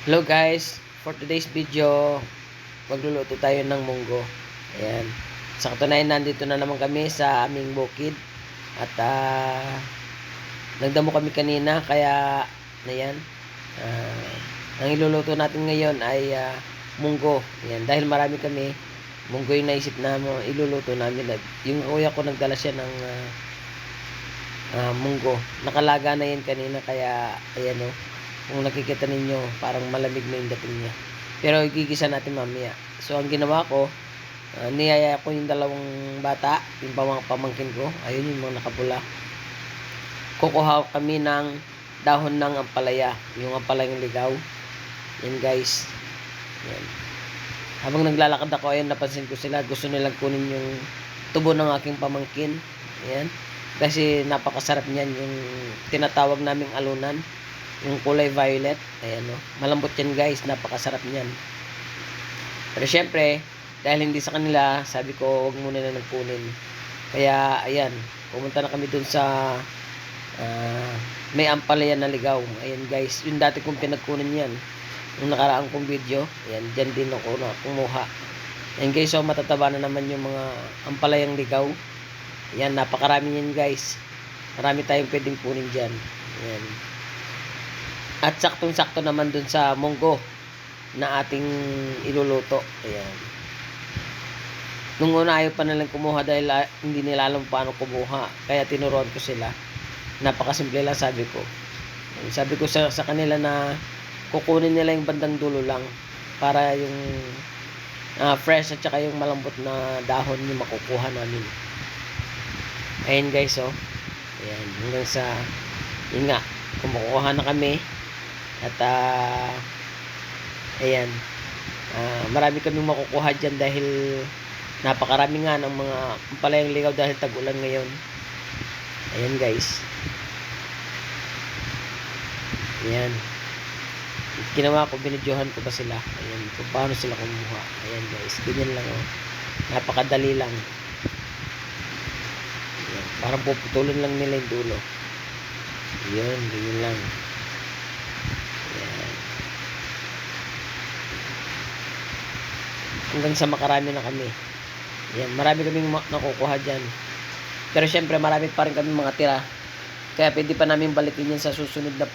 Hello guys, for today's video, magluluto tayo ng munggo. Ayan. Sa katunayan, nandito na naman kami sa aming bukid. At nagdamo kami kanina, kaya ayan. Ang iluluto natin ngayon ay munggo. Ayan. Dahil marami kami, munggo yung naisip na iluluto namin. Yung kuya ko nagdala siya ng munggo. Nakalaga na yan kanina, kaya ayan o. Kung nakikita ninyo, parang malamig na yung dating niya. Pero igigisa natin mamaya. So, ang ginawa ko, niyaya ko yung dalawang bata, yung pamangkin ko. Ayun yung mga nakapula. Kukuha kami ng dahon ng ampalaya. Yung ampalayang ligaw. Yan guys. Yan. Habang naglalakad ako, ayun, napansin ko sila. Gusto nilang kunin yung tubo ng aking pamangkin. Yan. Kasi napakasarap niyan. Yung tinatawag naming alunan. Yung kulay violet, ayan o. Malambot yan guys, napakasarap niyan. Pero syempre, dahil hindi sa kanila, sabi ko, wag muna na nagkunin. Kaya, ayan, pumunta na kami dun sa may ampalaya na ligaw. Ayan guys, yung dati kong pinagkunin yan. Yung nakaraang kong video, ayan, dyan din ako na kumuha. Ayan guys, so matataba na naman yung mga ampalayang ligaw. Ayan, napakarami yan guys. Marami tayong pwedeng kunin dyan. Ayan. At saktong-sakto naman dun sa munggo na ating iluluto. Ayan. Nung una ayaw pa nilang kumuha dahil hindi nila alam paano kumuha. Kaya tinuruan ko sila. Napakasimple lang sabi ko. Sabi ko sa kanila na kukunin nila yung bandang dulo lang para yung fresh at saka yung malambot na dahon yung makukuha namin. Ayan guys oh. Ayan. Hanggang sa yun nga. Kumukuha na kami. At ayan, marami kaming makukuha dyan dahil napakarami nga ng mga ampalayang ligaw dahil tag-ulan ngayon. Ayan guys. Ayan. Ginawa ko, binidyohan ko pa sila. Ayan, kung paano sila kumuha. Ayan guys, ganyan lang oh. Napakadali lang. Ayan, parang puputulin lang nila yung dulo. Ayan, ganyan lang. Hanggang sa makarami na kami. Yan, marami kaming nakukuha dyan. Pero syempre marami pa rin kami mga tira. Kaya pwede pa namin balikin yan sa susunod na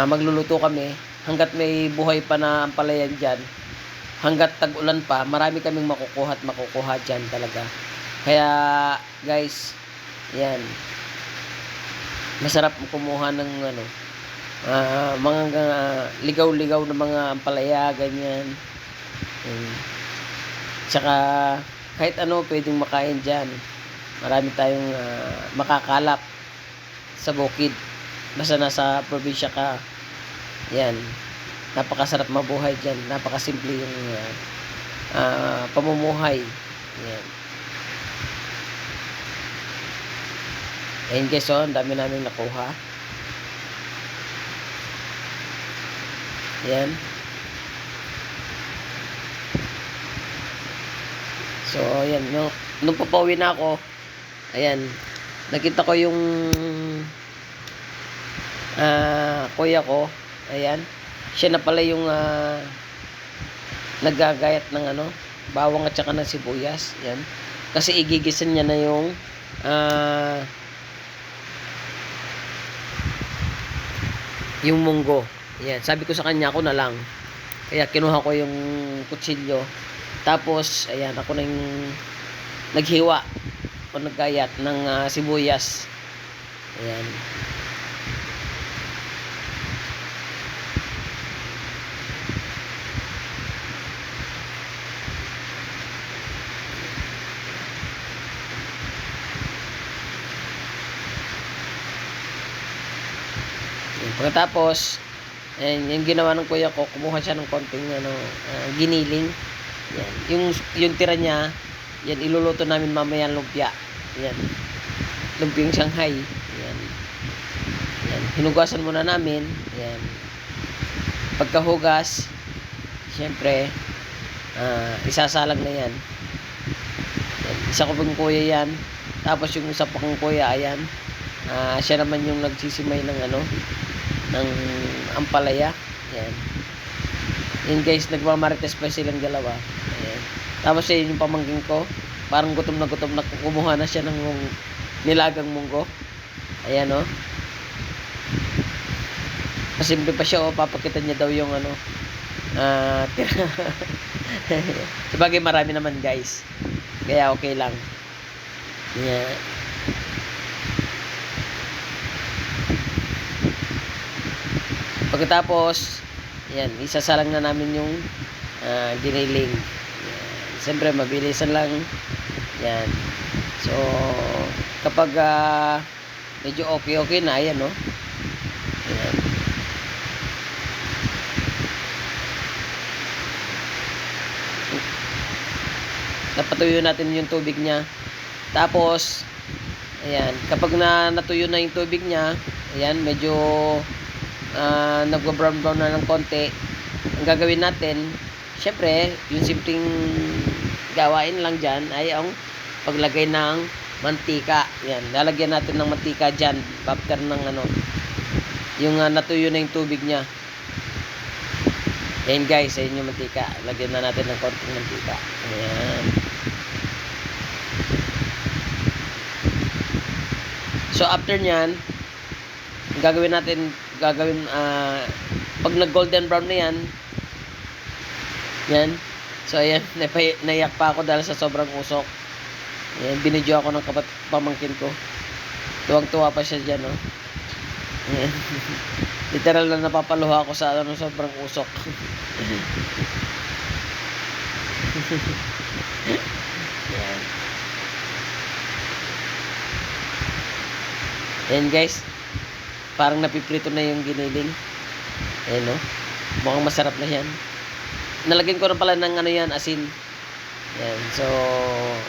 magluluto kami. Hanggat may buhay pa na ampalayan dyan, hanggat tag-ulan pa, marami kaming makukuha at makukuha dyan talaga. Kaya guys, yan, masarap kumuha ng mga ligaw-ligaw na mga ampalaya, ganyan. Tsaka kahit ano pwedeng makain dyan. Marami tayong makakalap sa bukid. Basta nasa probinsya ka. Yan. Napakasarap mabuhay dyan. Napakasimple yung pamumuhay. Yan. Ayun guys, oh, ang dami namin nakuha. Yan. So, ayan. Nung papauwi na ako, ayan, nakita ko yung kuya ko. Ayan. Siya na pala yung naggagayat ng bawang at saka ng sibuyas. Ayan. Kasi igigisan niya na yung munggo. Ayan. Sabi ko sa kanya, ako na lang. Kaya kinuha ko yung kutsilyo. Tapos, ayan, ako na yung naghiwa o naggayat ng sibuyas. Ayan. Pagkatapos, ayan, yung ginawa ng kuya ko, kumuha siya ng konting giniling. Yan. Yung tira niya, yan, iluluto namin mamaya lumpia. Yan. Lumpiang Shanghai. Yan. Yan. Hinugasan muna namin. Yan. Pagkahugas, syempre, isasalang na yan. Yan. Isa ko pang kuya yan. Tapos yung isa pang kuya, ayan. Siya naman yung nagsisimay ng ampalaya. Yan. Yun guys, nagmamarites pa silang dalawa. Ayan. Tapos yun yung pamangkin ko. Parang gutom na kumuha na siya ng nilagang munggo. Ayan o. Pasimple pa siya o, papakita niya daw yung ano. Tira. Sabagay marami naman guys. Kaya okay lang. Yeah. Pagkatapos, yan, isasalang na namin yung giniling. Yan. Siyempre, mabilisan lang. Yan. So, kapag medyo okay na, ayan, no? Yan. Napatuyo natin yung tubig niya. Tapos, ayan, kapag natuyo na yung tubig niya, ayan, medyo nagwa-brown na ng konti. Ang gagawin natin, syempre, yung simpleng gawain lang dyan ay ang paglagay ng mantika. Yan, lalagyan natin ng mantika dyan after ng ano, yung natuyo na yung tubig niya. Ayan guys, ayun yung mantika. Lagyan na natin ng konting mantika. Ayan. So after nyan, gagawin pag nag golden brown na yan, so ayan, naiyak pa ako dahil sa sobrang usok. Ayan, binidyo ako ng pamangkin ko, tuwang-tuwa pa siya dyan, no? Ayan. Literal na napapaluha ako sa sobrang usok. Ayan. Ayan guys, parang napiprito na yung giniling. Ayan, no? Mukhang masarap na yan. Nalagyan ko na pala ng ano yan, asin. Ayan, so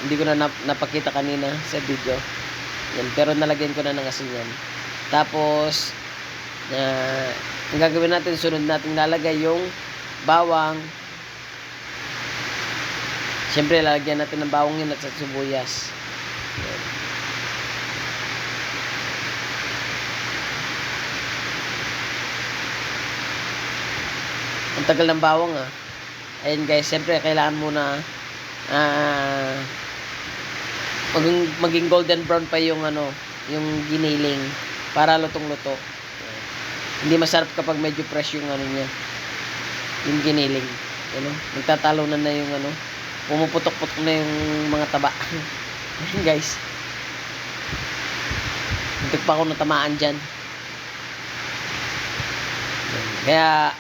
hindi ko na napakita kanina sa video. Ayan, pero nalagyan ko na ng asin yan. Tapos ang gagawin natin, sunod natin lalagay yung bawang. Siyempre lalagyan natin ng bawang yun at sa sibuyas. Ayan. Ang tagal ng bawang Ayan guys, siyempre kailangan muna maging golden brown pa yung ano, yung giniling para lutong-luto. Hindi masarap kapag medyo fresh yung ano niya, yung giniling. Ano, nagtatalo na yung ano, pumuputok-putok na yung mga taba. Ayan guys. Muntik pa ako natamaan dyan. Kaya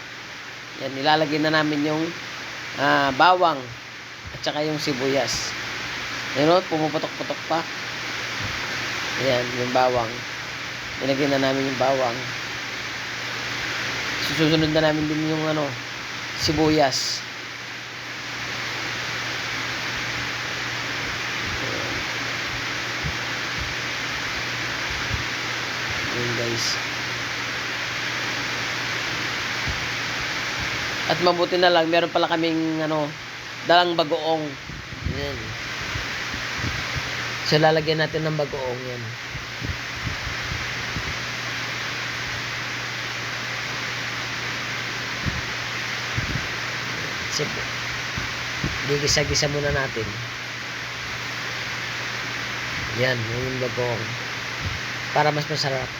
yan, ilalagay na namin yung bawang at saka yung sibuyas. Ayan, pumuputok-putok pa. Ayan, yung bawang. Ilagay na namin yung bawang. Susunod na namin din yung ano, sibuyas. Ayan guys. At mabuti na lang, meron pala kaming ano, dalang bagoong. Ayan. So lalagyan natin ng bagoong yan. Sige. Gigisa-gisa muna natin. Yan, yung bagoong. Para mas masarap.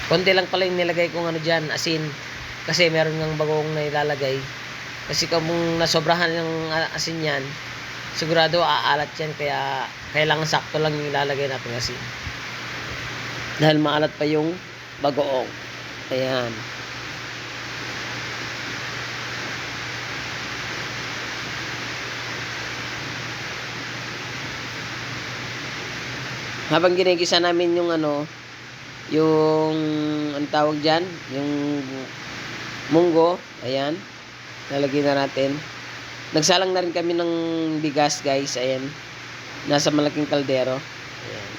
Konti lang pala yung nilagay kong ano dyan, asin. Kasi meron ng bagong na ilalagay. Kasi kung nasobrahan yung asin yan, sigurado aalat yan. Kaya kailangan sakto lang yung ilalagay natin asin. Dahil maalat pa yung bagoong. Ayan. Habang ginigisa namin yung ano, yung ang tawag dyan, yung munggo, ayan, lalagyan na natin. Nagsalang na rin kami ng bigas guys, ayan, nasa malaking kaldero, ayan.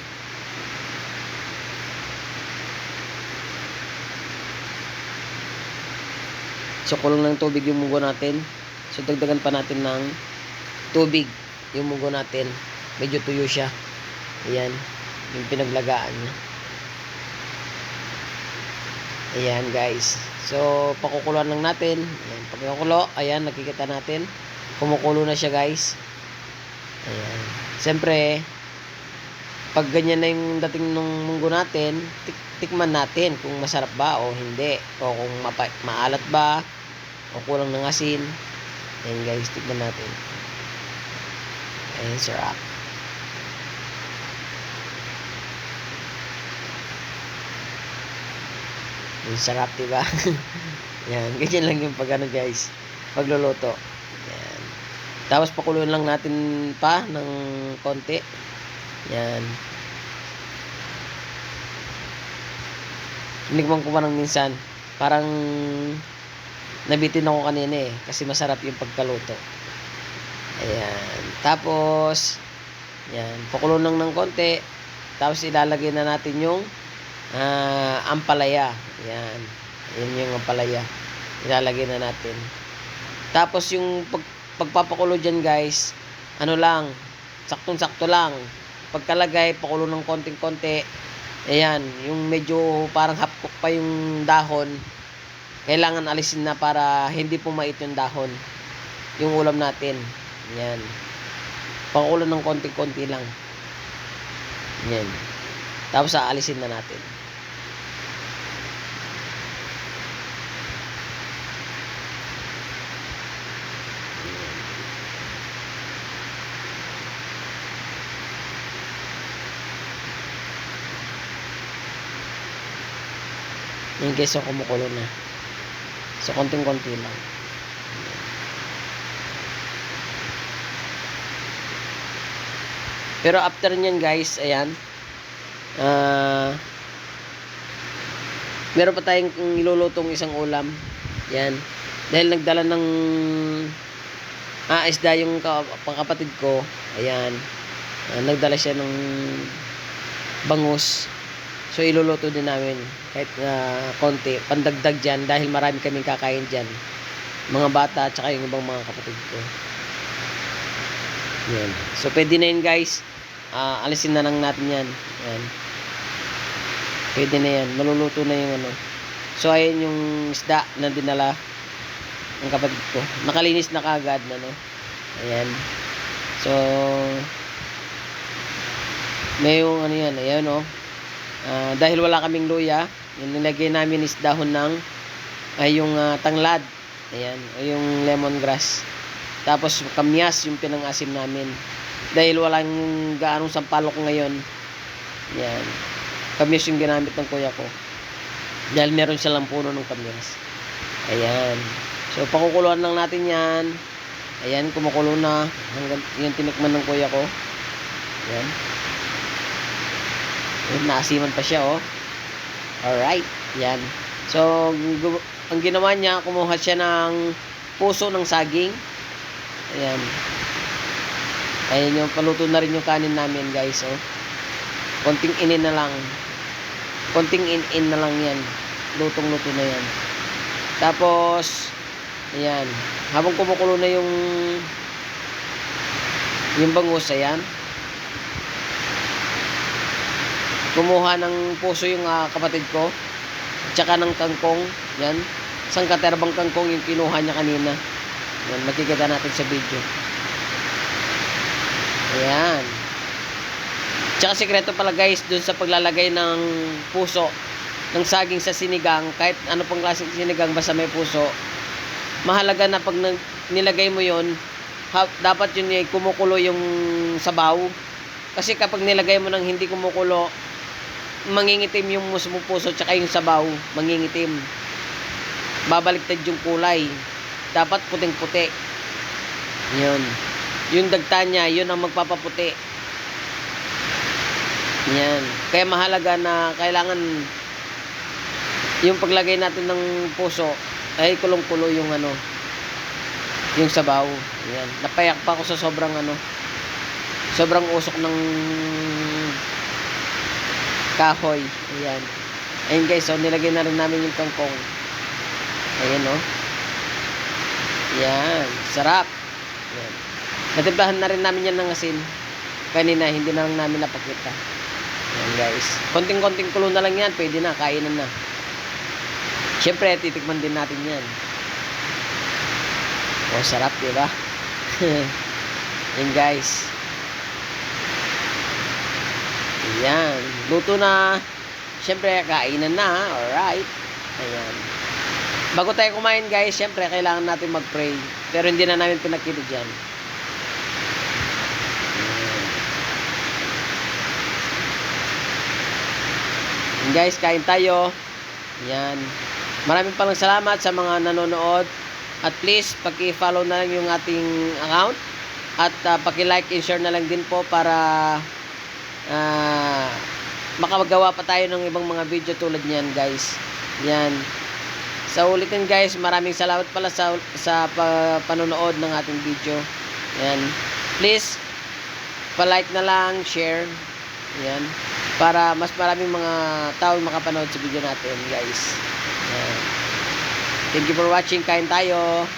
So, kulong ng tubig yung munggo natin. So, dagdagan pa natin ng tubig yung munggo natin. Medyo tuyo siya. Ayan. Yung pinaglagaan niya. Ayan, guys. So, pakukuluan lang natin. Ayan. Pag nakukulo, ayan, nakikita natin. Kumukulo na siya, guys. Ayan. Siyempre, pag ganyan na yung dating ng munggo natin, tikman natin kung masarap ba o hindi. O kung maalat ba, o kulang ng asin. Ayan, guys, tikman natin. Ayan, sarap. Ayan, sarap, diba? Ayan, ganyan lang yung pag guys, pagluluto. Ayan. Tapos pakuluan lang natin pa ng konti. Ayan. Tinikman ko pa ng minsan. Parang nabitin ako kanina kasi masarap yung pagkaluto. Ayan. Tapos, ayan, pakulo lang ng konti. Tapos ilalagay na natin yung ampalaya. Ayan. Ayan yung ampalaya. Ilalagay na natin. Tapos yung pagpapakulo dyan, guys, ano lang, saktong-sakto lang. Pagkalagay, pakulo ng konting-konti. Ayan, yung medyo parang half cook pa yung dahon. Kailangan alisin na para hindi pumait yung dahon. Yung ulam natin. Ayan. Pakulo ng konting-konti lang. Ayan. Tapos aalisin na natin. Ayan, guys, so kumukulo na. So, konting-konti lang. Pero after nyan, guys, ayan, meron pa tayong ilulutong isang ulam. Yan. Dahil nagdala ng isda yung kapatid ko. Ayan. Nagdala siya ng bangus. So, iluluto din namin. Kahit konti. Pandagdag dyan. Dahil marami kaming kakain dyan. Mga bata at saka yung ibang mga kapatid ko. Yan. So, pwede na yun, guys. Alisin na lang natin yan. Yan. Pwede na yan. Maluluto na yung ano. So, ayan yung isda na dinala ng kapatid ko. Nakalinis na kagad na, no? Ayan. So, may yung ano yan. Ayan, no? Dahil wala kaming luya, yung nilagay namin is dahon ng yung tanglad. Ayan. O yung lemongrass. Tapos, kamyas yung pinangasim namin. Dahil walang gaanong sampalok ngayon. Ayan. Kamyas yung ginamit ng kuya ko. Dahil meron silang puno ng kamyas. Ayan. So, pakukuluan lang natin yan. Ayan, kumukulo na. Hanggang yung tinikman ng kuya ko. Ayan. Ayan, naasiman pa siya, oh. Alright. Ayan. So, ang ginawa niya, kumuha siya ng puso ng saging. Ayan. Ayan yung paluto na rin yung kanin namin, guys, oh. Konting inin na lang. Konting in na lang yan. Lutong-luto na yan. Tapos, ayan. Habang kumukulo na yung bangus, ayan. Kumuha ng puso yung kapatid ko. At saka ng kangkong. Yan. Isang katerbang kangkong yung kinuha niya kanina. Yan. Makikita natin sa video. Ayan. Tsaka sikreto pala, guys, dun sa paglalagay ng puso ng saging sa sinigang, kahit ano pang klaseng sinigang basta may puso, mahalaga na pag nilagay mo yon, dapat yun kumukulo yung sabaw. Kasi kapag nilagay mo ng hindi kumukulo, mangingitim yung puso tsaka yung sabaw, mangingitim. Babaliktad yung kulay. Dapat puting-puti. Yun. Yung dagta niya, yun ang magpapaputi. Yan. Kaya mahalaga na kailangan yung paglagay natin ng puso ay kulong-kulo yung ano, yung sabaw. Yan. Napayak pa ako sa sobrang sobrang usok ng kahoy. Ayan. Ayun, guys, so nilagay na rin namin yung kangkong. Ayan, oh. Yan, sarap. Yan. Natimplahan na rin namin yan ng asin. Kanina, hindi na lang namin napakita. Yan guys. Konting-konting kulo na lang yan. Pwede na, kainan na. Siyempre, titikman din natin yan. Oh, sarap, diba? Yan guys. Yan. Luto na. Siyempre, kainan na. Alright. Ayan. Bago tayo kumain guys, siyempre, kailangan natin mag-pray. Pero hindi na namin pinakita dyan. Yan guys, kain tayo. Yan. Maraming palang salamat sa mga nanonood. At please, paki-follow na lang yung ating account. At paki-like and share na lang din po para makagawa pa tayo ng ibang mga video tulad niyan guys. Yan. Sa ulitin guys, maraming salamat pala sa panonood ng ating video. Yan. Please, pa-like na lang, share. Yan. Para mas maraming mga tao makapanood sa video natin guys. Yan. Thank you for watching. Kain tayo.